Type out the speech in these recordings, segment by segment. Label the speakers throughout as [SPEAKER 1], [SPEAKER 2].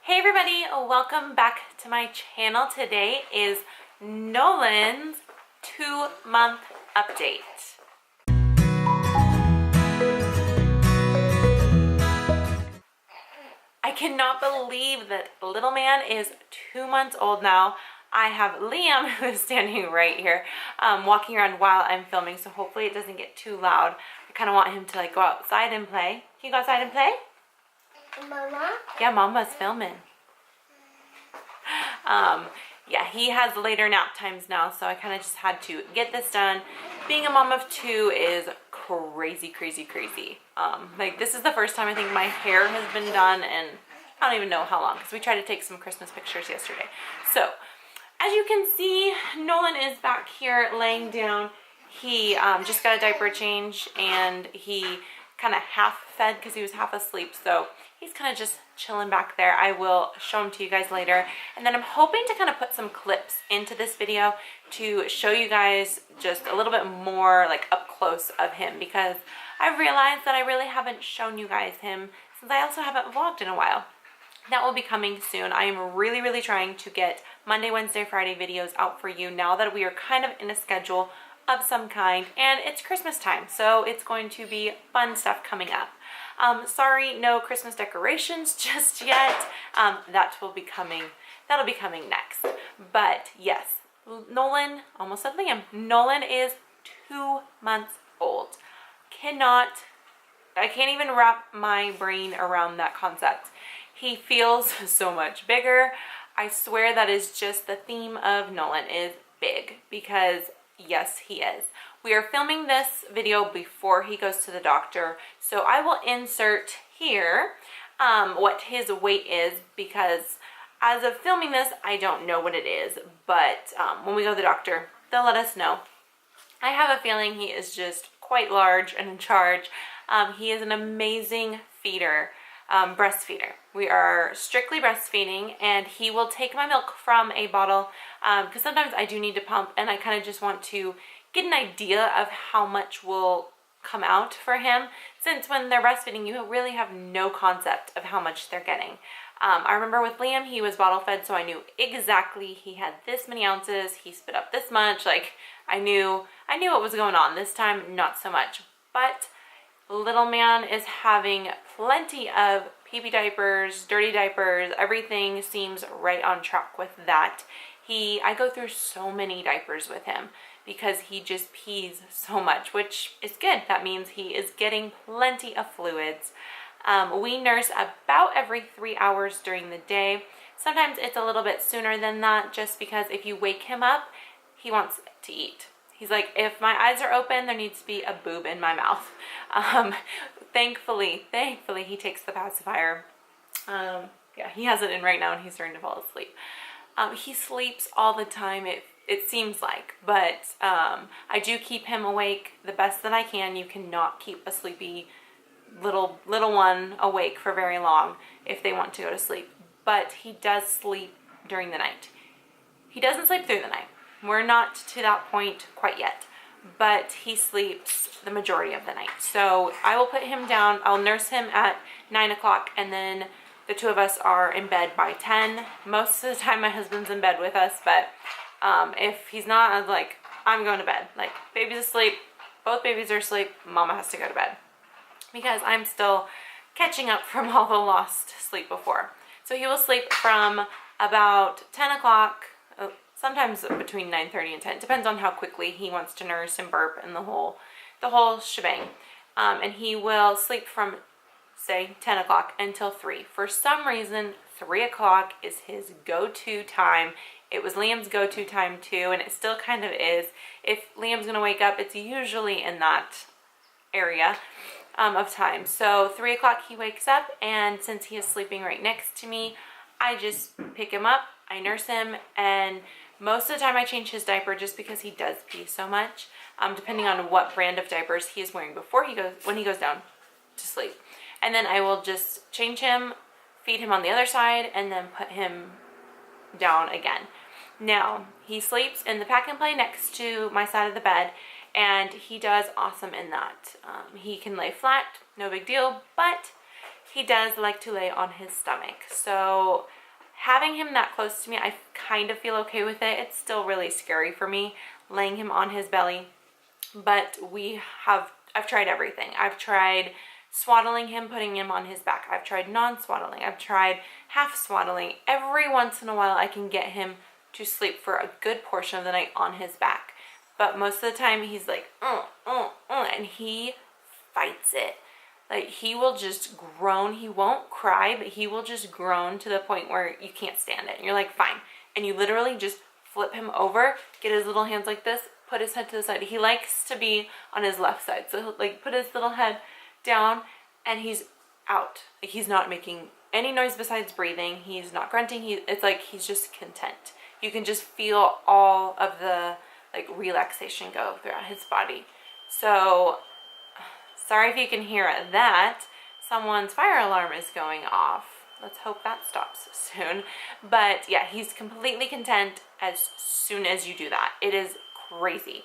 [SPEAKER 1] Hey everybody, welcome back to my channel. Today is Nolan's 2-month update. I cannot believe that little man is 2 months old now. I have Liam, who is standing right here, walking around while I'm filming, so hopefully it doesn't get too loud. I kind of want him to go outside and play. Can you go outside and play?
[SPEAKER 2] Mama?
[SPEAKER 1] Yeah, Mama's filming. Yeah, he has later nap times now, so I kind of just had to get this done. Being a mom of 2 is crazy. This is the first time I think my hair has been done, and I don't even know how long, because we tried to take some Christmas pictures yesterday. So, as you can see, Nolan is back here laying down. He just got a diaper change, and he kind of half fed because he was half asleep, so he's kind of just chilling back there. I will show him to you guys later, and then I'm hoping to kind of put some clips into this video to show you guys just a little bit more up close of him, because I've realized that I really haven't shown you guys him since I also haven't vlogged in a while. That will be coming soon. I am really trying to get Monday, Wednesday, Friday videos out for you now that we are kind of in a schedule of some kind, and it's Christmas time, so it's going to be fun stuff coming up. Sorry, no Christmas decorations just yet. That'll be coming next. But yes, Nolan, almost said Liam, Nolan is 2 months old. I can't even wrap my brain around that concept. He feels so much bigger. I swear that is just the theme of Nolan, is big, because yes, he is. We are filming this video before he goes to the doctor, so I will insert here what his weight is, because as of filming this, I don't know what it is, but when we go to the doctor, they'll let us know. I have a feeling he is just quite large and in charge. He is an amazing feeder. Breastfeeder. We are strictly breastfeeding, and he will take my milk from a bottle because sometimes I do need to pump, and I kind of just want to get an idea of how much will come out for him, since when they're breastfeeding you really have no concept of how much they're getting. I remember with Liam, he was bottle fed, so I knew exactly he had this many ounces, he spit up this much. I knew what was going on. This time, not so much. But little man is having plenty of pee-pee diapers, dirty diapers. Everything seems right on track with that. I go through so many diapers with him because he just pees so much, which is good. That means he is getting plenty of fluids. We nurse about every 3 hours during the day. Sometimes it's a little bit sooner than that, just because if you wake him up, he wants to eat. He's like, if my eyes are open, there needs to be a boob in my mouth. Thankfully, he takes the pacifier. Yeah, he has it in right now, and he's starting to fall asleep. He sleeps all the time, it seems like, but I do keep him awake the best that I can. You cannot keep a sleepy little one awake for very long if they want to go to sleep. But he does sleep during the night. He doesn't sleep through the night. We're not to that point quite yet, but he sleeps the majority of the night. So I will put him down. I'll nurse him at 9 o'clock, and then the two of us are in bed by 10. Most of the time my husband's in bed with us, but if he's not, I'm like, I'm going to bed. Baby's asleep, both babies are asleep, Mama has to go to bed, because I'm still catching up from all the lost sleep before. So he will sleep from about 10 o'clock, sometimes between 9:30 and 10. Depends on how quickly he wants to nurse and burp and the whole shebang. And he will sleep from, say, 10 o'clock until 3. For some reason, 3 o'clock is his go-to time. It was Liam's go-to time too, and it still kind of is. If Liam's gonna wake up, it's usually in that area of time. So 3 o'clock he wakes up, and since he is sleeping right next to me, I just pick him up, I nurse him, and most of the time I change his diaper just because he does pee so much, depending on what brand of diapers he is wearing when he goes down to sleep. And then I will just change him, feed him on the other side, and then put him down again. Now, he sleeps in the pack and play next to my side of the bed, and he does awesome in that. He can lay flat, no big deal, but he does like to lay on his stomach. So having him that close to me, I kind of feel okay with it. It's still really scary for me laying him on his belly, but I've tried everything. I've tried swaddling him, putting him on his back. I've tried non-swaddling. I've tried half swaddling. Every once in a while I can get him to sleep for a good portion of the night on his back. But most of the time he's like, and he fights it. Like, he will just groan. He won't cry, but he will just groan to the point where you can't stand it. And you're like, fine. And you literally just flip him over, get his little hands like this, put his head to the side. He likes to be on his left side. So he'll like put his little head down and he's out. Like, he's not making any noise besides breathing. He's not grunting. It's like he's just content. You can just feel all of the like relaxation go throughout his body. So sorry if you can hear that. Someone's fire alarm is going off. Let's hope that stops soon. But yeah, he's completely content as soon as you do that. It is crazy.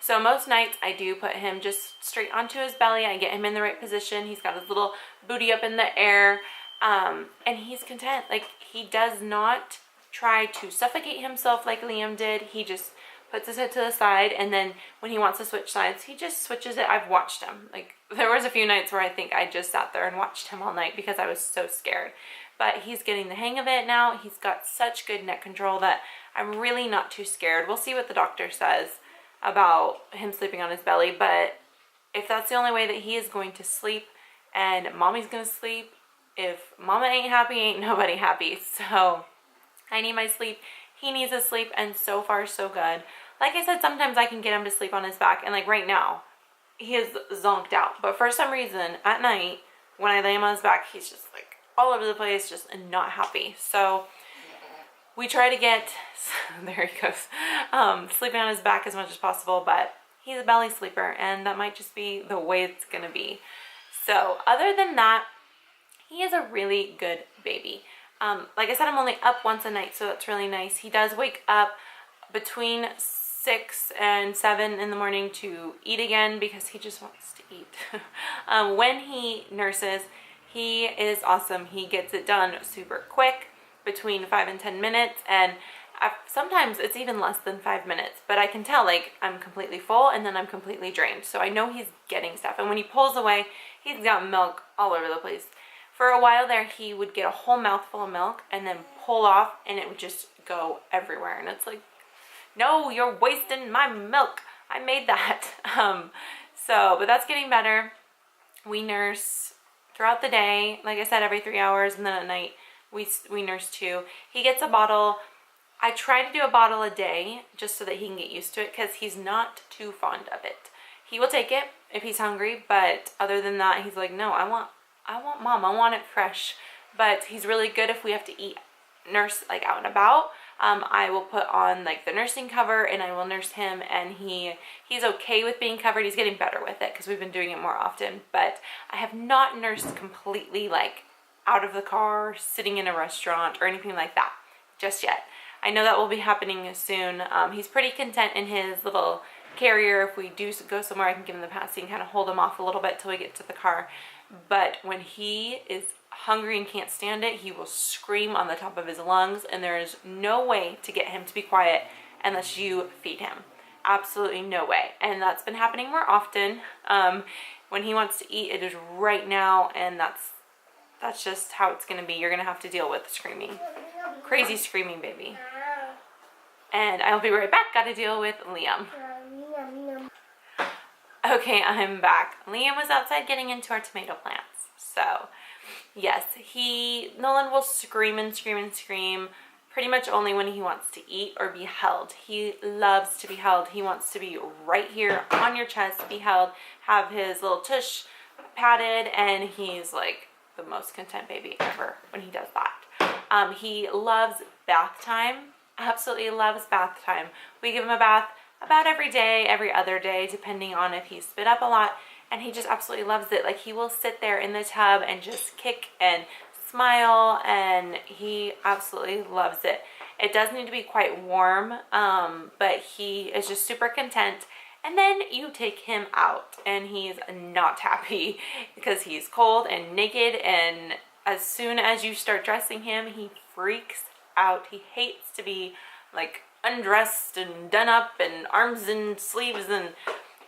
[SPEAKER 1] So most nights I do put him just straight onto his belly. I get him in the right position. He's got his little booty up in the air. And he's content. Like, he does not try to suffocate himself like Liam did. He just puts his head to the side, and then when he wants to switch sides, he just switches it. I've watched him. Like, there was a few nights where I think I just sat there and watched him all night because I was so scared. But he's getting the hang of it now. He's got such good neck control that I'm really not too scared. We'll see what the doctor says about him sleeping on his belly, but if that's the only way that he is going to sleep and mommy's gonna sleep, if mama ain't happy, ain't nobody happy. So I need my sleep. He needs his sleep, and so far so good. Like I said, sometimes I can get him to sleep on his back, and like right now, he is zonked out. But for some reason, at night, when I lay him on his back, he's just like all over the place, just not happy. So we try to get, there he goes, sleeping on his back as much as possible, but he's a belly sleeper, and that might just be the way it's gonna be. So other than that, he is a really good baby. Like I said, I'm only up once a night, so that's really nice. He does wake up between 6 and 7 in the morning to eat again because he just wants to eat. When he nurses, he is awesome. He gets it done super quick, between 5 and 10 minutes, and sometimes it's even less than 5 minutes, but I can tell like I'm completely full and then I'm completely drained. So I know he's getting stuff, and when he pulls away, he's got milk all over the place. For a while there, he would get a whole mouthful of milk and then pull off, and it would just go everywhere. And it's like, no, you're wasting my milk. I made that. But that's getting better. We nurse throughout the day. Like I said, every 3 hours, and then at night, we nurse too. He gets a bottle. I try to do a bottle a day just so that he can get used to it because he's not too fond of it. He will take it if he's hungry, but other than that, he's like, no, I want mom, I want it fresh. But he's really good if we have to nurse like out and about. I will put on like the nursing cover and I will nurse him, and he's okay with being covered. He's getting better with it because we've been doing it more often, but I have not nursed completely like out of the car, sitting in a restaurant or anything like that just yet. I know that will be happening soon. He's pretty content in his little carrier. If we do go somewhere, I can give him the passy and kind of hold him off a little bit till we get to the car. But when he is hungry and can't stand it, he will scream on the top of his lungs, and there is no way to get him to be quiet unless you feed him. Absolutely no way. And that's been happening more often. When he wants to eat, it is right now, and that's just how it's going to be. You're going to have to deal with screaming. Crazy screaming baby. And I'll be right back. Got to deal with Liam. Okay, I'm back. Liam was outside getting into our tomato plants. So, yes, Nolan will scream and scream and scream pretty much only when he wants to eat or be held. He loves to be held. He wants to be right here on your chest, be held, have his little tush patted, and he's like the most content baby ever when he does that. He loves bath time. Absolutely loves bath time. We give him a bath about every day, every other day, depending on if he spit up a lot, and he just absolutely loves it. Like, he will sit there in the tub and just kick and smile, and he absolutely loves it. It does need to be quite warm, but he is just super content. And then you take him out and he's not happy because he's cold and naked, and as soon as you start dressing him, he freaks out. He hates to be like undressed and done up and arms and sleeves, and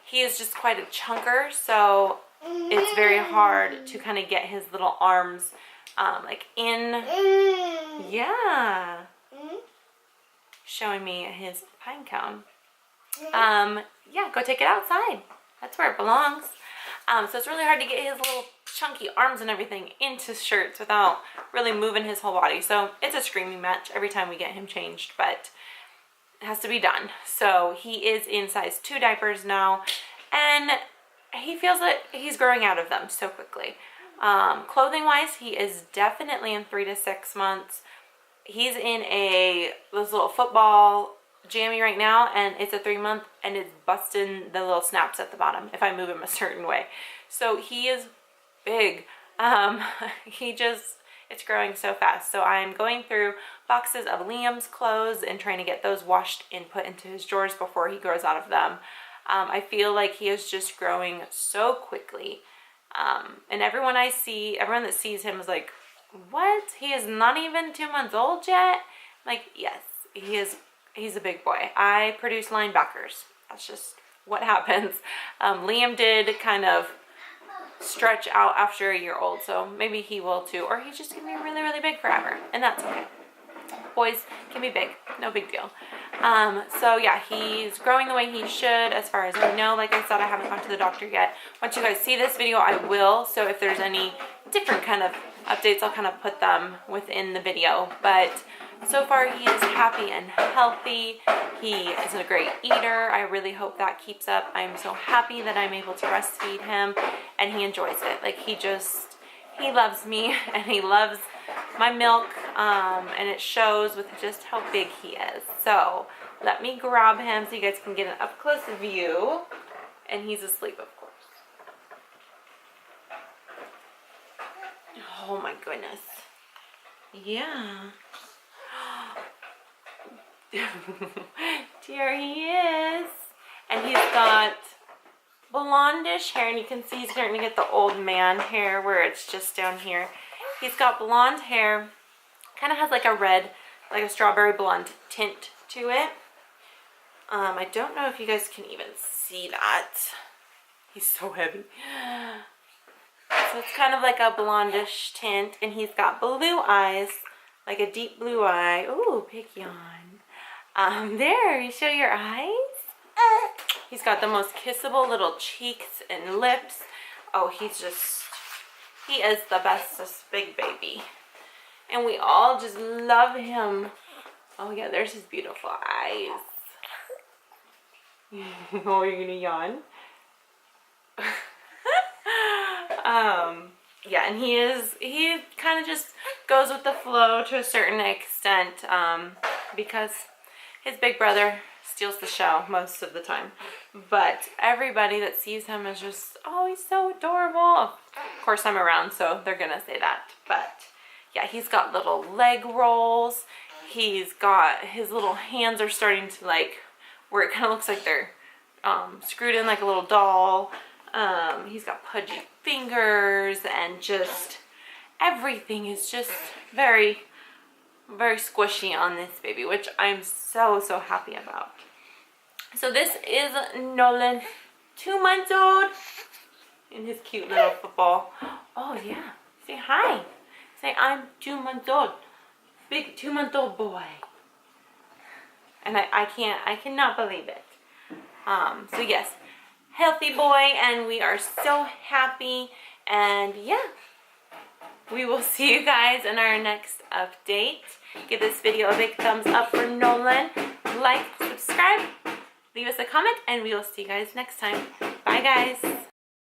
[SPEAKER 1] he is just quite a chunker, so it's very hard to kind of get his little arms like in. Yeah, showing me his pine cone. Yeah, go take it outside. That's where it belongs. So it's really hard to get his little chunky arms and everything into shirts without really moving his whole body. So it's a screaming match every time we get him changed, but it has to be done. So he is in size 2 diapers now, and he feels that he's growing out of them so quickly. Clothing wise, he is definitely in 3 to 6 months. He's in this little football jammy right now, and it's a 3-month, and it's busting the little snaps at the bottom if I move him a certain way. So he is big. It's growing so fast. So I'm going through boxes of Liam's clothes and trying to get those washed and put into his drawers before he grows out of them. I feel like he is just growing so quickly. And everyone that sees him is like, what? He is not even 2 months old yet? Like, yes, he's a big boy. I produce linebackers. That's just what happens. Liam did kind of stretch out after a year old, so maybe he will too, or he's just gonna be really, really big forever, and that's okay. Boys can be big, no big deal. So yeah, he's growing the way he should as far as I know. Like I said, I haven't gone to the doctor yet. Once you guys see this video, I will. So if there's any different kind of updates, I'll kind of put them within the video. But so far, he is happy and healthy. He is a great eater. I really hope that keeps up. I'm so happy that I'm able to breastfeed him, and he enjoys it. Like, he loves me, and he loves my milk, and it shows with just how big he is. So let me grab him so you guys can get an up-close view. And he's asleep, of course. Oh my goodness. Yeah. There he is. And he's got blondish hair, and you can see he's starting to get the old man hair where it's just down here. He's got blonde hair, kind of has like a red, like a strawberry blonde tint to it. I don't know if you guys can even see that. He's so heavy. So it's kind of like a blondish tint, and he's got blue eyes, like a deep blue eye. Ooh, big yawn. There, you show your eyes? He's got the most kissable little cheeks and lips. Oh, he is the bestest big baby. And we all just love him. Oh yeah, there's his beautiful eyes. Oh, you're gonna yawn? Yeah, and he kind of just goes with the flow to a certain extent, because his big brother steals the show most of the time. But everybody that sees him is just, oh, he's so adorable. Of course, I'm around, so they're gonna say that. But yeah, he's got little leg rolls. He's got, his little hands are starting to like, where it kind of looks like they're screwed in like a little doll. He's got pudgy fingers, and just everything is just very, very squishy on this baby, which I'm so happy about. So this is Nolan, 2 months old, in his cute little football. Oh yeah, say hi. Say, I'm 2 months old. Big 2-month-old boy. And I cannot believe it. So yes, healthy boy, and we are so happy. And yeah, we will see you guys in our next update. Give this video a big thumbs up for Nolan. Like, subscribe, leave us a comment, and we will see you guys next time. Bye guys.